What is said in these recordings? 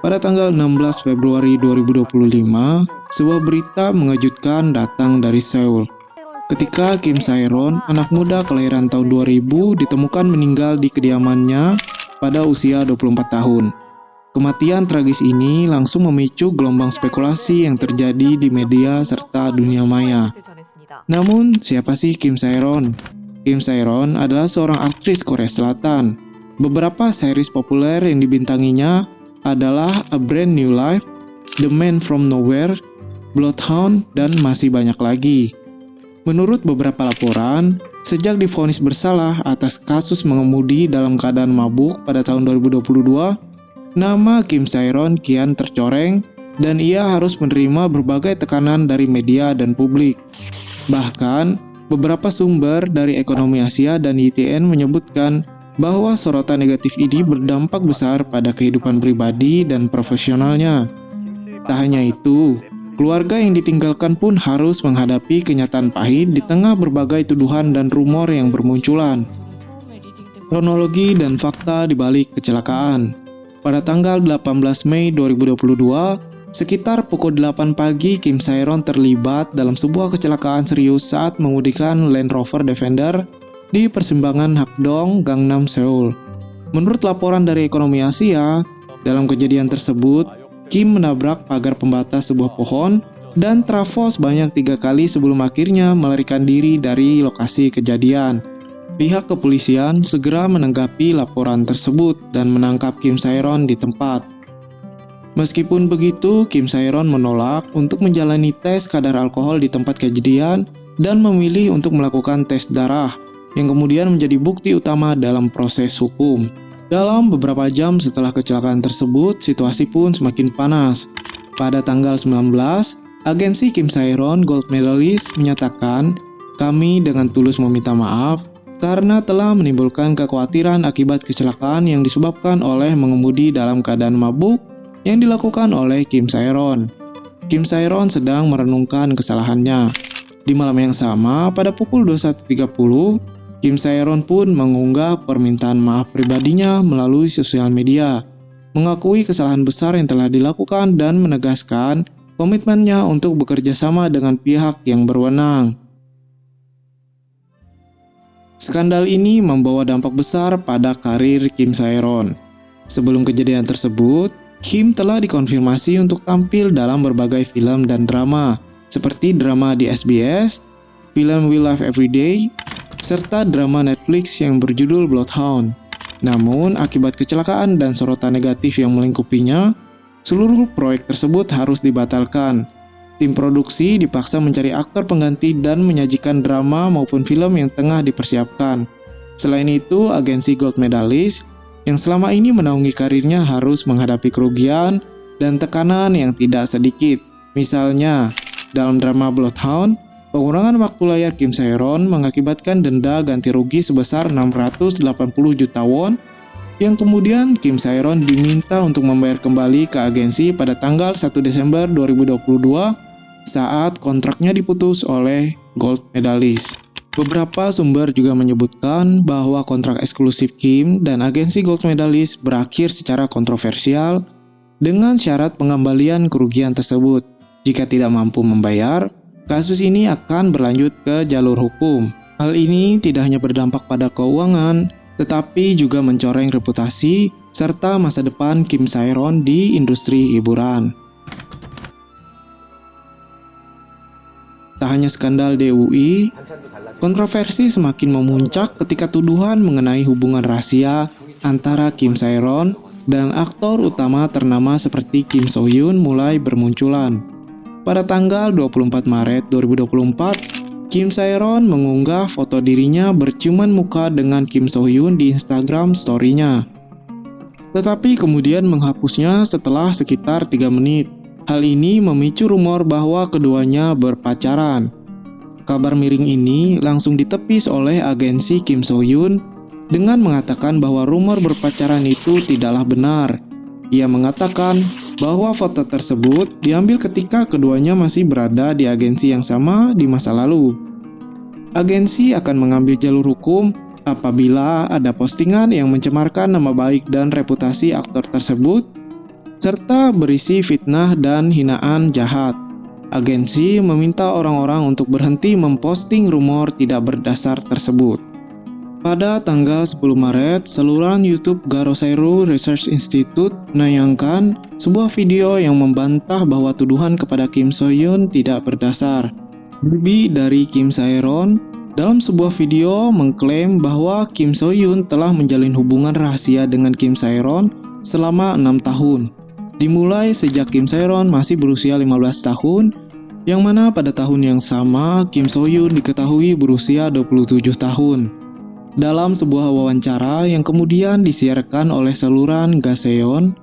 Pada tanggal 16 Februari 2025, sebuah berita mengejutkan datang dari Seoul. Ketika Kim Sae-ron, anak muda kelahiran tahun 2000, ditemukan meninggal di kediamannya pada usia 24 tahun. Kematian tragis ini langsung memicu gelombang spekulasi yang terjadi di media serta dunia maya. Namun, siapa sih Kim Sae-ron? Kim Sae-ron adalah seorang aktris Korea Selatan. Beberapa series populer yang dibintanginya adalah A Brand New Life, The Man from Nowhere, Bloodhound, dan masih banyak lagi. Menurut beberapa laporan, sejak divonis bersalah atas kasus mengemudi dalam keadaan mabuk pada tahun 2022, nama Kim Sae-ron kian tercoreng dan ia harus menerima berbagai tekanan dari media dan publik. Bahkan, beberapa sumber dari Ekonomi Asia dan YTN menyebutkan bahwa sorotan negatif ini berdampak besar pada kehidupan pribadi dan profesionalnya. Tak hanya itu, keluarga yang ditinggalkan pun harus menghadapi kenyataan pahit di tengah berbagai tuduhan dan rumor yang bermunculan. Kronologi dan fakta di balik kecelakaan. Pada tanggal 18 Mei 2022, sekitar pukul 8 pagi Kim Sae-ron terlibat dalam sebuah kecelakaan serius saat mengemudikan Land Rover Defender di persimpangan Hakdong, Gangnam, Seoul. Menurut laporan dari Ekonomi Asia, dalam kejadian tersebut, Kim menabrak pagar pembatas sebuah pohon dan trafo sebanyak 3 kali sebelum akhirnya melarikan diri dari lokasi kejadian. Pihak kepolisian segera menanggapi laporan tersebut dan menangkap Kim Sae-ron di tempat. Meskipun begitu, Kim Sae-ron menolak untuk menjalani tes kadar alkohol di tempat kejadian dan memilih untuk melakukan tes darah, yang kemudian menjadi bukti utama dalam proses hukum. Dalam beberapa jam setelah kecelakaan tersebut, situasi pun semakin panas. Pada tanggal 19, agensi Kim Sae-ron Gold Medalist menyatakan, "Kami dengan tulus meminta maaf karena telah menimbulkan kekhawatiran akibat kecelakaan yang disebabkan oleh mengemudi dalam keadaan mabuk yang dilakukan oleh Kim Sae-ron." Kim Sae-ron sedang merenungkan kesalahannya. Di malam yang sama, pada pukul 21.30, Kim Sae-ron pun mengunggah permintaan maaf pribadinya melalui sosial media, mengakui kesalahan besar yang telah dilakukan dan menegaskan komitmennya untuk bekerja sama dengan pihak yang berwenang. Skandal ini membawa dampak besar pada karir Kim Sae-ron. Sebelum kejadian tersebut, Kim telah dikonfirmasi untuk tampil dalam berbagai film dan drama, seperti drama di SBS, film We Live Every Day, serta drama Netflix yang berjudul Bloodhound. Namun, akibat kecelakaan dan sorotan negatif yang melingkupinya, seluruh proyek tersebut harus dibatalkan. Tim produksi dipaksa mencari aktor pengganti dan menyajikan drama maupun film yang tengah dipersiapkan. Selain itu, agensi Gold Medalist yang selama ini menaungi karirnya harus menghadapi kerugian dan tekanan yang tidak sedikit. Misalnya, dalam drama Bloodhound, pengurangan waktu layar Kim Sae-ron mengakibatkan denda ganti rugi sebesar 680 juta won yang kemudian Kim Sae-ron diminta untuk membayar kembali ke agensi pada tanggal 1 Desember 2022 saat kontraknya diputus oleh Gold Medalist. Beberapa sumber juga menyebutkan bahwa kontrak eksklusif Kim dan agensi Gold Medalist berakhir secara kontroversial dengan syarat pengembalian kerugian tersebut. Jika tidak mampu membayar, kasus ini akan berlanjut ke jalur hukum. Hal ini tidak hanya berdampak pada keuangan, tetapi juga mencoreng reputasi serta masa depan Kim Sae-ron di industri hiburan. Tak hanya skandal DUI, kontroversi semakin memuncak ketika tuduhan mengenai hubungan rahasia antara Kim Sae-ron dan aktor utama ternama seperti Kim So Hyun mulai bermunculan. Pada tanggal 24 Maret 2024, Kim Sae-ron mengunggah foto dirinya berciuman muka dengan Kim So Hyun di Instagram story-nya. Tetapi kemudian menghapusnya setelah sekitar 3 menit. Hal ini memicu rumor bahwa keduanya berpacaran. Kabar miring ini langsung ditepis oleh agensi Kim So Hyun dengan mengatakan bahwa rumor berpacaran itu tidaklah benar. Ia mengatakan bahwa foto tersebut diambil ketika keduanya masih berada di agensi yang sama di masa lalu. Agensi akan mengambil jalur hukum apabila ada postingan yang mencemarkan nama baik dan reputasi aktor tersebut, serta berisi fitnah dan hinaan jahat. Agensi meminta orang-orang untuk berhenti memposting rumor tidak berdasar tersebut. Pada tanggal 10 Maret, saluran YouTube Garoseru Research Institute menayangkan sebuah video yang membantah bahwa tuduhan kepada Kim So-hyun tidak berdasar. Bibi dari Kim Sae-ron dalam sebuah video mengklaim bahwa Kim So-hyun telah menjalin hubungan rahasia dengan Kim Sae-ron selama 6 tahun. Dimulai sejak Kim Sae-ron masih berusia 15 tahun, yang mana pada tahun yang sama Kim So-hyun diketahui berusia 27 tahun. Dalam sebuah wawancara yang kemudian disiarkan oleh saluran Gaseon,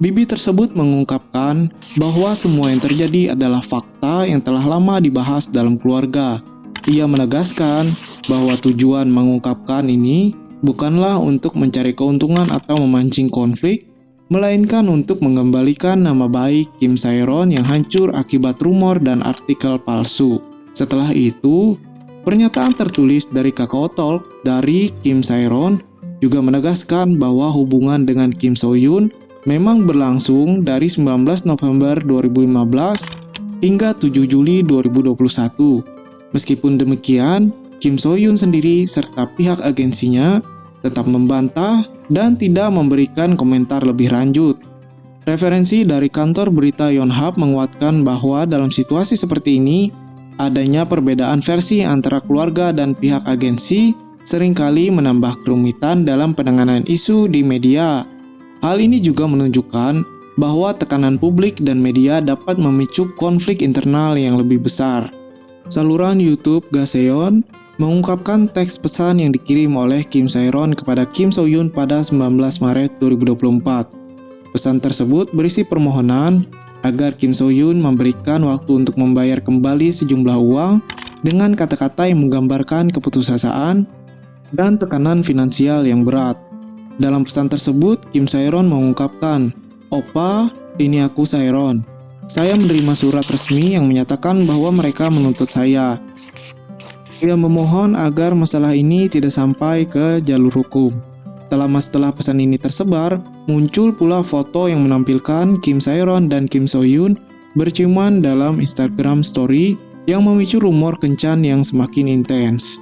bibi tersebut mengungkapkan bahwa semua yang terjadi adalah fakta yang telah lama dibahas dalam keluarga. Ia menegaskan bahwa tujuan mengungkapkan ini bukanlah untuk mencari keuntungan atau memancing konflik, melainkan untuk mengembalikan nama baik Kim Sae-ron yang hancur akibat rumor dan artikel palsu. Setelah itu, pernyataan tertulis dari Kakao Talk dari Kim Sae-ron juga menegaskan bahwa hubungan dengan Kim So-hyun memang berlangsung dari 19 November 2015 hingga 7 Juli 2021. Meskipun demikian, Kim So-hyun sendiri serta pihak agensinya tetap membantah dan tidak memberikan komentar lebih lanjut. Referensi dari kantor berita Yonhap menguatkan bahwa dalam situasi seperti ini, adanya perbedaan versi antara keluarga dan pihak agensi seringkali menambah kerumitan dalam penanganan isu di media. Hal ini juga menunjukkan bahwa tekanan publik dan media dapat memicu konflik internal yang lebih besar. Saluran YouTube Gaseon mengungkapkan teks pesan yang dikirim oleh Kim Sae-ron kepada Kim So-hyun pada 19 Maret 2024. Pesan tersebut berisi permohonan agar Kim So-hyun memberikan waktu untuk membayar kembali sejumlah uang dengan kata-kata yang menggambarkan keputusasaan dan tekanan finansial yang berat. Dalam pesan tersebut, Kim Sae-ron mengungkapkan, "Opa, ini aku Sae-ron. Saya menerima surat resmi yang menyatakan bahwa mereka menuntut saya. Ia memohon agar masalah ini tidak sampai ke jalur hukum." Setelah pesan ini tersebar, muncul pula foto yang menampilkan Kim Sae-ron dan Kim So-hyun berciuman dalam Instagram Story yang memicu rumor kencan yang semakin intens.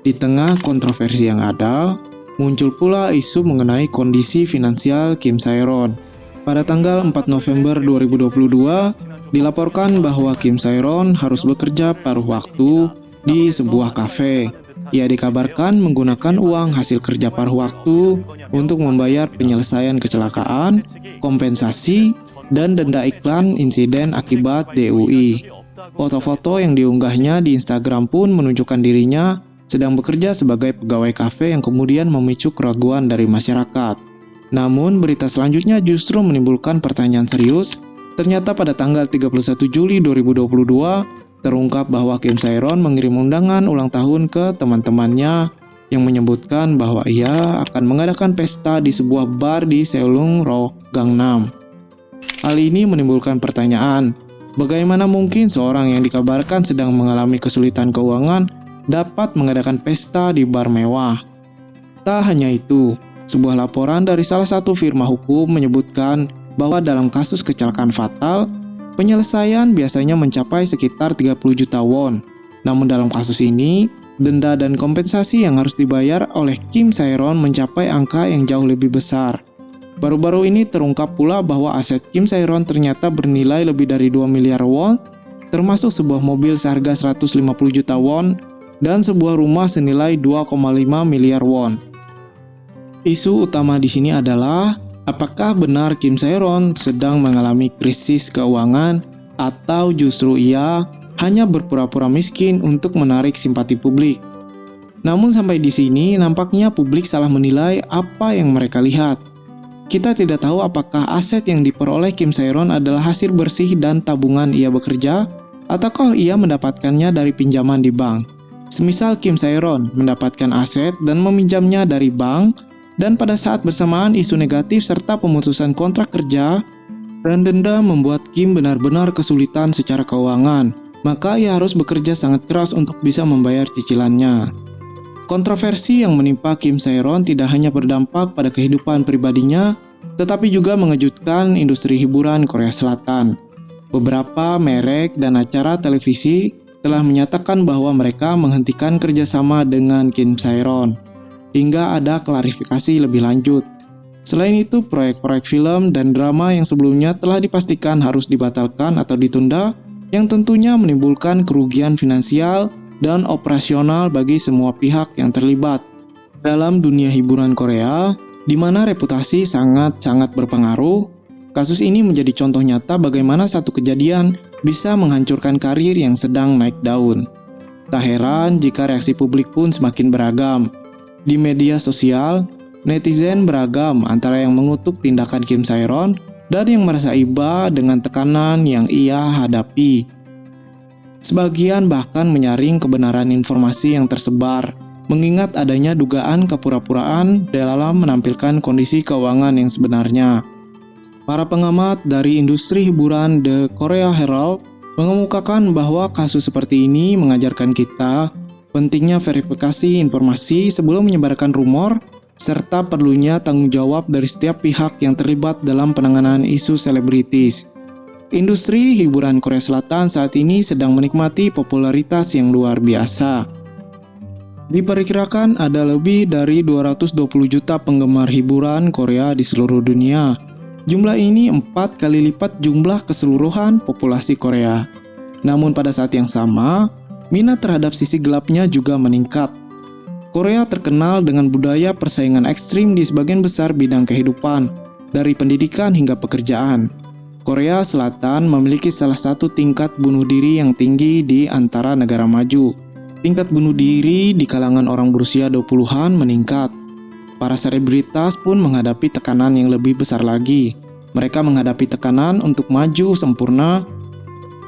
Di tengah kontroversi yang ada, muncul pula isu mengenai kondisi finansial Kim Sae-ron. Pada tanggal 4 November 2022, dilaporkan bahwa Kim Sae-ron harus bekerja paruh waktu di sebuah kafe. Ia dikabarkan menggunakan uang hasil kerja paruh waktu untuk membayar penyelesaian kecelakaan, kompensasi, dan denda iklan insiden akibat DUI. Foto-foto yang diunggahnya di Instagram pun menunjukkan dirinya sedang bekerja sebagai pegawai kafe yang kemudian memicu keraguan dari masyarakat. Namun, berita selanjutnya justru menimbulkan pertanyaan serius. Ternyata pada tanggal 31 Juli 2022, terungkap bahwa Kim Sae-ron mengirim undangan ulang tahun ke teman-temannya yang menyebutkan bahwa ia akan mengadakan pesta di sebuah bar di Seoul-ro, Gangnam. Hal ini menimbulkan pertanyaan, bagaimana mungkin seorang yang dikabarkan sedang mengalami kesulitan keuangan dapat mengadakan pesta di bar mewah? Tak hanya itu, sebuah laporan dari salah satu firma hukum menyebutkan bahwa dalam kasus kecelakaan fatal, penyelesaian biasanya mencapai sekitar 30 juta won. Namun dalam kasus ini, denda dan kompensasi yang harus dibayar oleh Kim Sae-ron mencapai angka yang jauh lebih besar. Baru-baru ini terungkap pula bahwa aset Kim Sae-ron ternyata bernilai lebih dari 2 miliar won, termasuk sebuah mobil seharga 150 juta won dan sebuah rumah senilai 2,5 miliar won. Isu utama di sini adalah apakah benar Kim Sae-ron sedang mengalami krisis keuangan atau justru ia hanya berpura-pura miskin untuk menarik simpati publik. Namun sampai di sini nampaknya publik salah menilai apa yang mereka lihat. Kita tidak tahu apakah aset yang diperoleh Kim Sae-ron adalah hasil bersih dan tabungan ia bekerja, ataukah ia mendapatkannya dari pinjaman di bank. Semisal Kim Sae-ron mendapatkan aset dan meminjamnya dari bank, dan pada saat bersamaan isu negatif serta pemutusan kontrak kerja dan denda membuat Kim benar-benar kesulitan secara keuangan, maka ia harus bekerja sangat keras untuk bisa membayar cicilannya. Kontroversi yang menimpa Kim Sae-ron tidak hanya berdampak pada kehidupan pribadinya, tetapi juga mengejutkan industri hiburan Korea Selatan. Beberapa merek dan acara televisi telah menyatakan bahwa mereka menghentikan kerjasama dengan Kim Sae-ron, hingga ada klarifikasi lebih lanjut. Selain itu, proyek-proyek film dan drama yang sebelumnya telah dipastikan harus dibatalkan atau ditunda, yang tentunya menimbulkan kerugian finansial dan operasional bagi semua pihak yang terlibat. Dalam dunia hiburan Korea, di mana reputasi sangat-sangat berpengaruh, kasus ini menjadi contoh nyata bagaimana satu kejadian bisa menghancurkan karir yang sedang naik daun. Tak heran jika reaksi publik pun semakin beragam. Di media sosial, netizen beragam antara yang mengutuk tindakan Kim Sae-ron dan yang merasa iba dengan tekanan yang ia hadapi. Sebagian bahkan menyaring kebenaran informasi yang tersebar, mengingat adanya dugaan kepura-puraan dalam menampilkan kondisi keuangan yang sebenarnya. Para pengamat dari industri hiburan The Korea Herald mengemukakan bahwa kasus seperti ini mengajarkan kita pentingnya verifikasi informasi sebelum menyebarkan rumor, serta perlunya tanggung jawab dari setiap pihak yang terlibat dalam penanganan isu selebritis. Industri hiburan Korea Selatan saat ini sedang menikmati popularitas yang luar biasa. Diperkirakan ada lebih dari 220 juta penggemar hiburan Korea di seluruh dunia. Jumlah ini 4 kali lipat jumlah keseluruhan populasi Korea. Namun pada saat yang sama, minat terhadap sisi gelapnya juga meningkat. Korea terkenal dengan budaya persaingan ekstrim di sebagian besar bidang kehidupan, dari pendidikan hingga pekerjaan. Korea Selatan memiliki salah satu tingkat bunuh diri yang tinggi di antara negara maju. Tingkat bunuh diri di kalangan orang berusia 20-an meningkat. Para selebritas pun menghadapi tekanan yang lebih besar lagi. Mereka menghadapi tekanan untuk maju sempurna,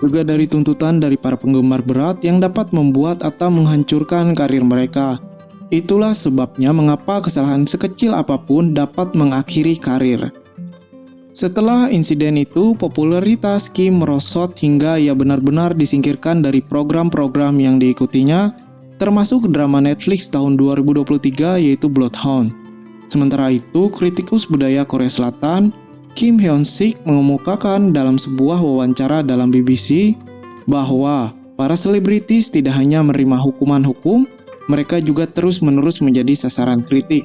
juga dari tuntutan dari para penggemar berat yang dapat membuat atau menghancurkan karir mereka. Itulah sebabnya mengapa kesalahan sekecil apapun dapat mengakhiri karir. Setelah insiden itu, popularitas Kim merosot hingga ia benar-benar disingkirkan dari program-program yang diikutinya, termasuk drama Netflix tahun 2023 yaitu Bloodhound. Sementara itu, kritikus budaya Korea Selatan, Kim Hyun-sik mengemukakan dalam sebuah wawancara dalam BBC bahwa para selebritis tidak hanya menerima hukuman hukum, mereka juga terus-menerus menjadi sasaran kritik.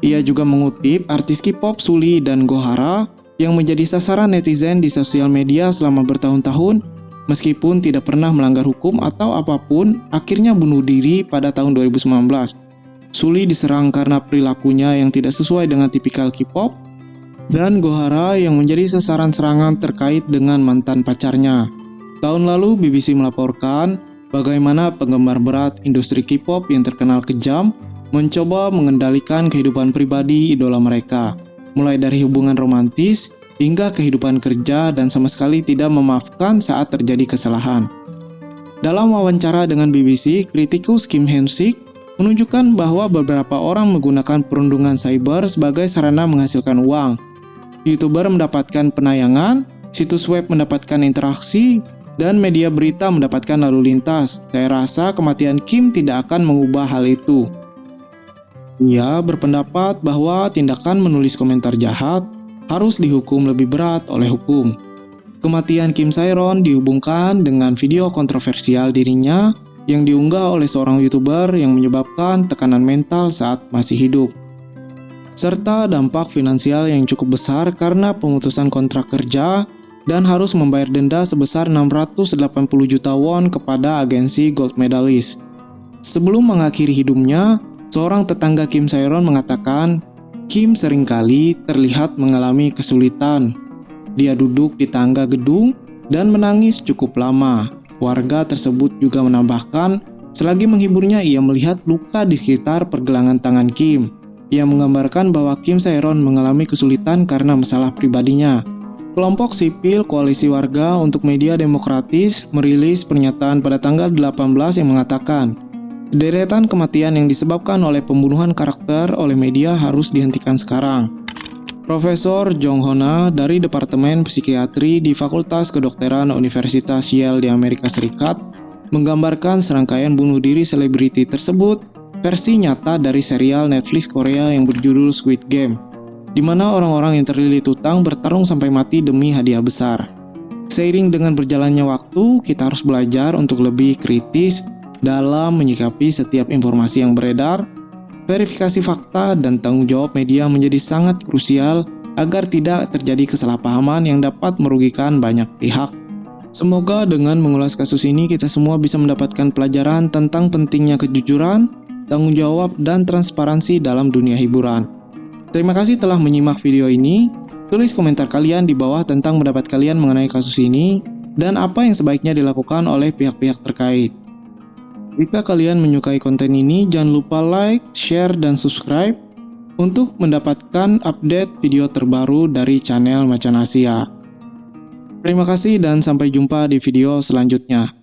Ia juga mengutip artis K-pop Sulli dan Gohara yang menjadi sasaran netizen di sosial media selama bertahun-tahun, meskipun tidak pernah melanggar hukum atau apapun, akhirnya bunuh diri pada tahun 2019. Sulli diserang karena perilakunya yang tidak sesuai dengan tipikal K-pop, dan Gohara yang menjadi sasaran serangan terkait dengan mantan pacarnya. Tahun lalu BBC melaporkan bagaimana penggemar berat industri K-pop yang terkenal kejam mencoba mengendalikan kehidupan pribadi idola mereka, mulai dari hubungan romantis hingga kehidupan kerja dan sama sekali tidak memaafkan saat terjadi kesalahan. Dalam wawancara dengan BBC, kritikus Kim Hyun-sik menunjukkan bahwa beberapa orang menggunakan perundungan cyber sebagai sarana menghasilkan uang. YouTuber mendapatkan penayangan, situs web mendapatkan interaksi, dan media berita mendapatkan lalu lintas. Saya rasa kematian Kim tidak akan mengubah hal itu. Ia berpendapat bahwa tindakan menulis komentar jahat harus dihukum lebih berat oleh hukum. Kematian Kim Sae-ron dihubungkan dengan video kontroversial dirinya yang diunggah oleh seorang YouTuber yang menyebabkan tekanan mental saat masih hidup, serta dampak finansial yang cukup besar karena pemutusan kontrak kerja dan harus membayar denda sebesar 680 juta won kepada agensi gold medalist. Sebelum mengakhiri hidupnya, seorang tetangga Kim Sae-ron mengatakan, Kim seringkali terlihat mengalami kesulitan. Dia duduk di tangga gedung dan menangis cukup lama. Warga tersebut juga menambahkan, selagi menghiburnya ia melihat luka di sekitar pergelangan tangan Kim. Ia menggambarkan bahwa Kim Sae-ron mengalami kesulitan karena masalah pribadinya. Kelompok sipil Koalisi Warga untuk Media Demokratis merilis pernyataan pada tanggal 18 yang mengatakan, deretan kematian yang disebabkan oleh pembunuhan karakter oleh media harus dihentikan sekarang. Profesor Jong Ho-na dari Departemen Psikiatri di Fakultas Kedokteran Universitas Yale di Amerika Serikat menggambarkan serangkaian bunuh diri selebriti tersebut versi nyata dari serial Netflix Korea yang berjudul Squid Game, di mana orang-orang yang terlilit utang bertarung sampai mati demi hadiah besar. Seiring dengan berjalannya waktu, kita harus belajar untuk lebih kritis dalam menyikapi setiap informasi yang beredar. Verifikasi fakta dan tanggung jawab media menjadi sangat krusial agar tidak terjadi kesalahpahaman yang dapat merugikan banyak pihak. Semoga dengan mengulas kasus ini kita semua bisa mendapatkan pelajaran tentang pentingnya kejujuran, tanggung jawab, dan transparansi dalam dunia hiburan. Terima kasih telah menyimak video ini. Tulis komentar kalian di bawah tentang pendapat kalian mengenai kasus ini dan apa yang sebaiknya dilakukan oleh pihak-pihak terkait. Jika kalian menyukai konten ini, jangan lupa like, share, dan subscribe untuk mendapatkan update video terbaru dari channel Macan Asia. Terima kasih dan sampai jumpa di video selanjutnya.